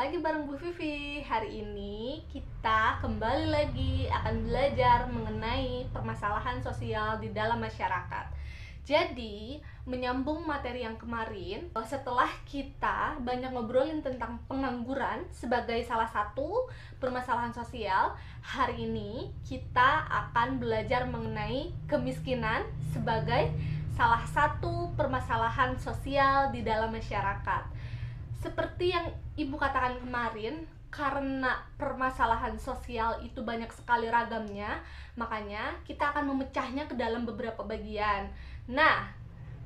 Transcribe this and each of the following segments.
lagi bareng Bu Vivi. Hari ini kita kembali lagi akan belajar mengenai permasalahan sosial di dalam masyarakat. Jadi, menyambung materi yang kemarin, setelah kita banyak ngobrolin tentang pengangguran sebagai salah satu permasalahan sosial, hari ini kita akan belajar mengenai kemiskinan sebagai salah satu permasalahan sosial di dalam masyarakat. Seperti yang Ibu katakan kemarin, karena permasalahan sosial itu banyak sekali ragamnya, makanya kita akan memecahnya ke dalam beberapa bagian. Nah,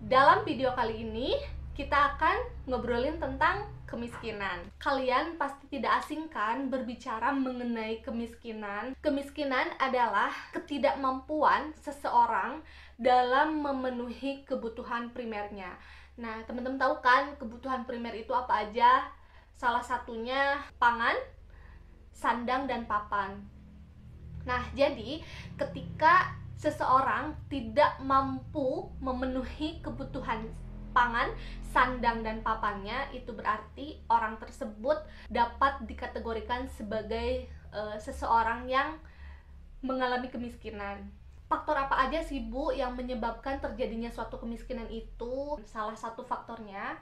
dalam video kali ini kita akan ngobrolin tentang kemiskinan. Kalian pasti tidak asing kan berbicara mengenai kemiskinan. Kemiskinan adalah ketidakmampuan seseorang dalam memenuhi kebutuhan primernya. Nah, teman-teman tahu kan kebutuhan primer itu apa aja? Salah satunya pangan, sandang, dan papan. Nah, jadi ketika seseorang tidak mampu memenuhi kebutuhan pangan, sandang, dan papannya, itu berarti orang tersebut dapat dikategorikan sebagai seseorang yang mengalami kemiskinan. Faktor apa aja sih Bu yang menyebabkan terjadinya suatu kemiskinan itu? Salah satu faktornya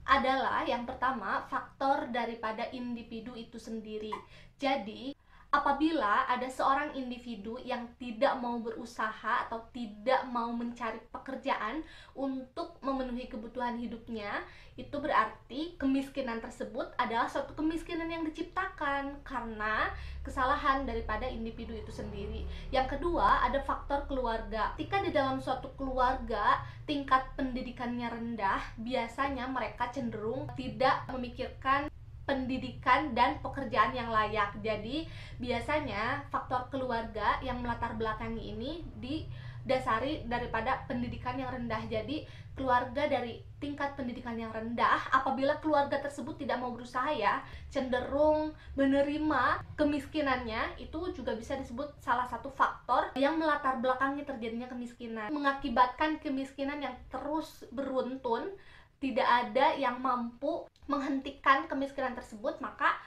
adalah yang pertama, faktor daripada individu itu sendiri. Jadi, apabila ada seorang individu yang tidak mau berusaha atau tidak mau mencari pekerjaan untuk memenuhi kebutuhan hidupnya, itu berarti kemiskinan tersebut adalah suatu kemiskinan yang diciptakan karena kesalahan daripada individu itu sendiri. Yang kedua, ada faktor keluarga. Ketika di dalam suatu keluarga tingkat pendidikannya rendah, biasanya mereka cenderung tidak memikirkan pendidikan dan pekerjaan yang layak. Jadi biasanya faktor keluarga yang melatar belakangi ini didasari daripada pendidikan yang rendah. Jadi keluarga dari tingkat pendidikan yang rendah, apabila keluarga tersebut tidak mau berusaha ya, cenderung menerima kemiskinannya, itu juga bisa disebut salah satu faktor yang melatar belakangi terjadinya kemiskinan. Mengakibatkan kemiskinan yang terus beruntun, tidak ada yang mampu menghentikan kemiskinan tersebut, maka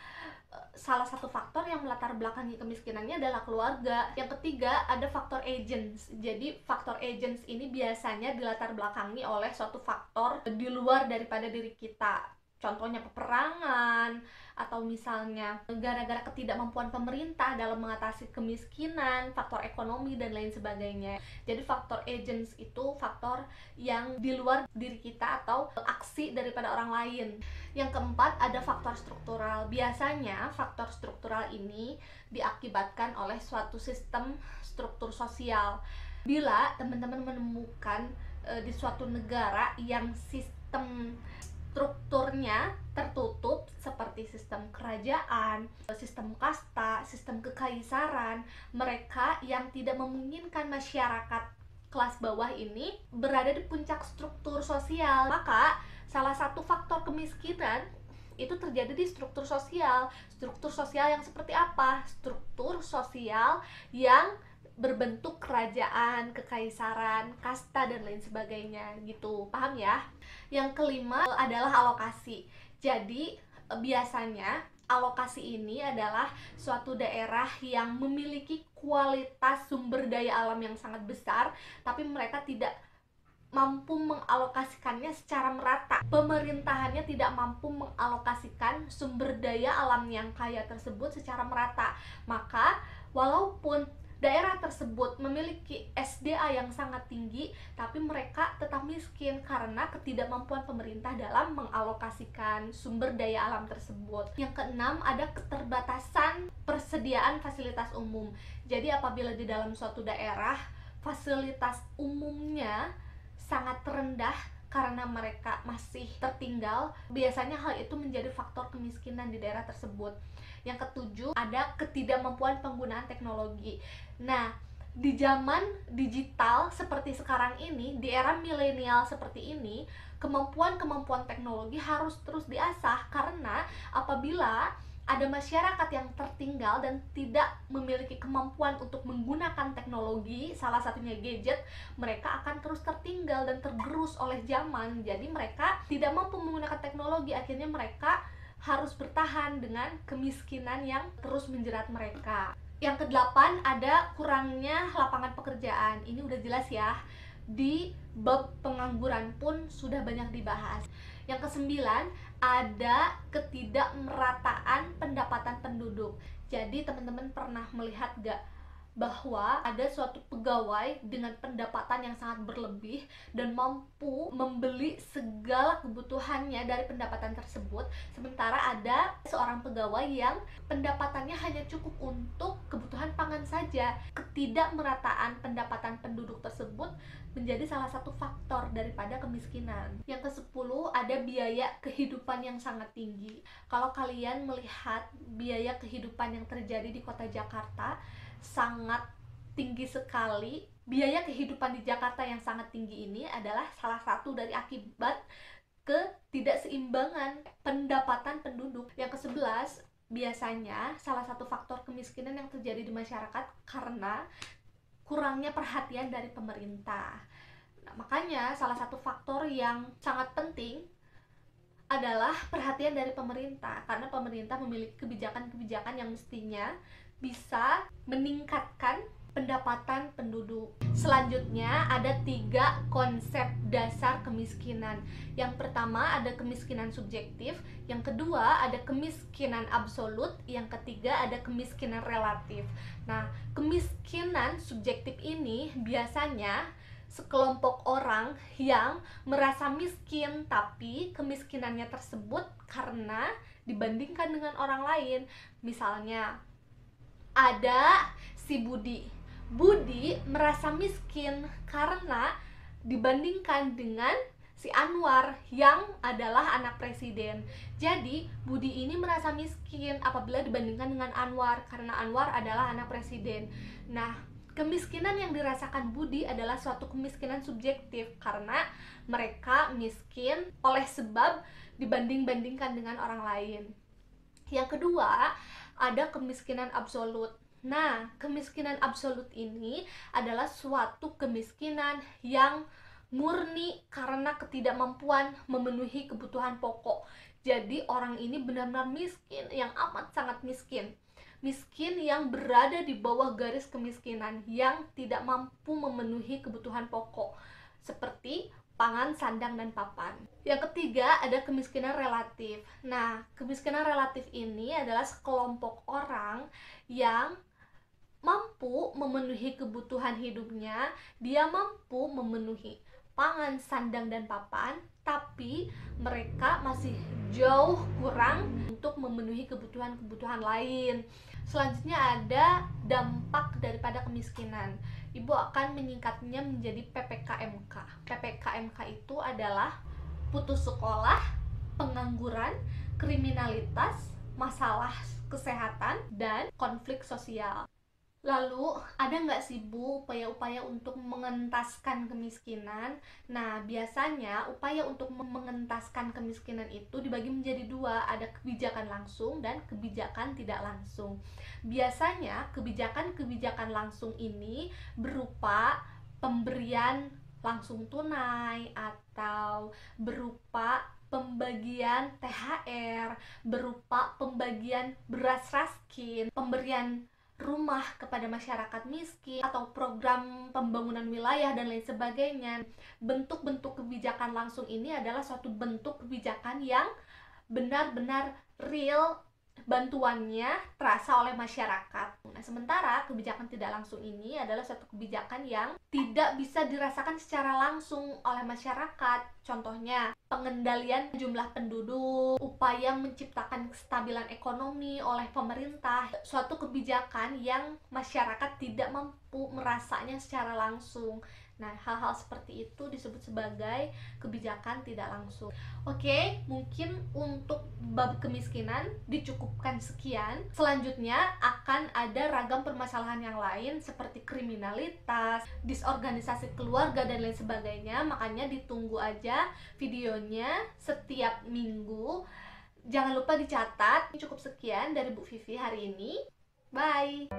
salah satu faktor yang melatar belakangi kemiskinannya adalah keluarga. Yang ketiga, ada faktor agents. Jadi faktor agents ini biasanya dilatar belakangi oleh suatu faktor di luar daripada diri kita. Contohnya peperangan, atau misalnya gara-gara ketidakmampuan pemerintah dalam mengatasi kemiskinan, faktor ekonomi, dan lain sebagainya. Jadi faktor agents itu faktor yang di luar diri kita atau aksi daripada orang lain. Yang keempat, ada faktor struktural. Biasanya faktor struktural ini diakibatkan oleh suatu sistem struktur sosial. Bila teman-teman menemukan di suatu negara yang sistem strukturnya tertutup seperti sistem kerajaan, sistem kasta, sistem kekaisaran, mereka yang tidak memungkinkan masyarakat kelas bawah ini berada di puncak struktur sosial, maka salah satu faktor kemiskinan itu terjadi di struktur sosial. Struktur sosial yang seperti apa? Struktur sosial yang berbentuk kerajaan, kekaisaran, kasta, dan lain sebagainya gitu. Paham ya? Yang kelima adalah alokasi. Jadi biasanya alokasi ini adalah suatu daerah yang memiliki kualitas sumber daya alam yang sangat besar, tapi mereka tidak mampu mengalokasikannya secara merata. Pemerintahannya tidak mampu mengalokasikan sumber daya alam yang kaya tersebut secara merata. Maka walaupun daerah tersebut memiliki SDA yang sangat tinggi, tapi mereka tetap miskin karena ketidakmampuan pemerintah dalam mengalokasikan sumber daya alam tersebut. Yang keenam, ada keterbatasan persediaan fasilitas umum. Jadi apabila di dalam suatu daerah fasilitas umumnya sangat rendah karena mereka masih tertinggal, biasanya hal itu menjadi faktor kemiskinan di daerah tersebut. Yang ketujuh, ada ketidakmampuan penggunaan teknologi. Nah, di zaman digital seperti sekarang ini, di era milenial seperti ini, kemampuan-kemampuan teknologi harus terus diasah, karena apabila ada masyarakat yang tertinggal dan tidak memiliki kemampuan untuk menggunakan teknologi, salah satunya gadget, mereka akan terus tertinggal dan tergerus oleh zaman. Jadi mereka tidak mampu menggunakan teknologi, akhirnya mereka harus bertahan dengan kemiskinan yang terus menjerat mereka. Yang kedelapan, ada kurangnya lapangan pekerjaan. Ini udah jelas ya, di bab pengangguran pun sudah banyak dibahas. Yang kesembilan, ada ketidakmerataan pendapatan penduduk. Jadi teman-teman pernah melihat gak bahwa ada suatu pegawai dengan pendapatan yang sangat berlebih dan mampu membeli segala kebutuhannya dari pendapatan tersebut, sementara ada seorang pegawai yang pendapatannya hanya cukup untuk kebutuhan pangan saja. Ketidakmerataan pendapatan penduduk tersebut menjadi salah satu faktor daripada kemiskinan. Yang ke-10, ada biaya kehidupan yang sangat tinggi. Kalau kalian melihat biaya kehidupan yang terjadi di kota Jakarta, sangat tinggi sekali. Biaya kehidupan di Jakarta yang sangat tinggi ini adalah salah satu dari akibat ketidakseimbangan pendapatan penduduk. Yang ke-11, biasanya salah satu faktor kemiskinan yang terjadi di masyarakat karena kurangnya perhatian dari pemerintah. Nah, makanya salah satu faktor yang sangat penting adalah perhatian dari pemerintah, karena pemerintah memiliki kebijakan-kebijakan yang mestinya bisa meningkatkan pendapatan penduduk. Selanjutnya ada 3 konsep dasar kemiskinan. Yang pertama ada kemiskinan subjektif, yang kedua ada kemiskinan absolut, yang ketiga ada kemiskinan relatif. Nah, kemiskinan subjektif ini biasanya sekelompok orang yang merasa miskin, tapi kemiskinannya tersebut karena dibandingkan dengan orang lain. Misalnya ada si Budi merasa miskin karena dibandingkan dengan si Anwar yang adalah anak presiden. Jadi Budi ini merasa miskin apabila dibandingkan dengan Anwar karena Anwar adalah anak presiden. Nah, kemiskinan yang dirasakan Budi adalah suatu kemiskinan subjektif karena mereka miskin oleh sebab dibanding-bandingkan dengan orang lain. Yang kedua, ada kemiskinan absolut. Nah, kemiskinan absolut ini adalah suatu kemiskinan yang murni karena ketidakmampuan memenuhi kebutuhan pokok. Jadi orang ini benar-benar miskin, yang amat sangat miskin. Miskin yang berada di bawah garis kemiskinan, yang tidak mampu memenuhi kebutuhan pokok seperti pangan, sandang, dan papan. Yang ketiga ada kemiskinan relatif. Nah, kemiskinan relatif ini adalah sekelompok orang yang mampu memenuhi kebutuhan hidupnya, dia mampu memenuhi pangan, sandang, dan papan, tapi mereka masih jauh kurang untuk memenuhi kebutuhan-kebutuhan lain. Selanjutnya ada dampak daripada kemiskinan. Ibu akan menyingkatnya menjadi PPKMK. PPKMK itu adalah putus sekolah, pengangguran, kriminalitas, masalah kesehatan, dan konflik sosial. Lalu, ada nggak sih Bu upaya-upaya untuk mengentaskan kemiskinan? Nah, biasanya upaya untuk mengentaskan kemiskinan itu dibagi menjadi 2, ada kebijakan langsung dan kebijakan tidak langsung. Biasanya, kebijakan-kebijakan langsung ini berupa pemberian langsung tunai atau berupa pembagian THR, berupa pembagian beras raskin, pemberian rumah kepada masyarakat miskin, atau program pembangunan wilayah dan lain sebagainya. Bentuk-bentuk kebijakan langsung ini adalah suatu bentuk kebijakan yang benar-benar real, bantuannya terasa oleh masyarakat. Nah, sementara kebijakan tidak langsung ini adalah suatu kebijakan yang tidak bisa dirasakan secara langsung oleh masyarakat. Contohnya, pengendalian jumlah penduduk, upaya menciptakan kestabilan ekonomi oleh pemerintah, suatu kebijakan yang masyarakat tidak mampu merasanya secara langsung. Nah, hal-hal seperti itu disebut sebagai kebijakan tidak langsung. Oke, mungkin untuk bab kemiskinan dicukupkan sekian. Selanjutnya akan ada ragam permasalahan yang lain seperti kriminalitas, disorganisasi keluarga, dan lain sebagainya. Makanya ditunggu aja videonya setiap minggu. Jangan lupa dicatat. Cukup sekian dari Bu Vivi hari ini. Bye!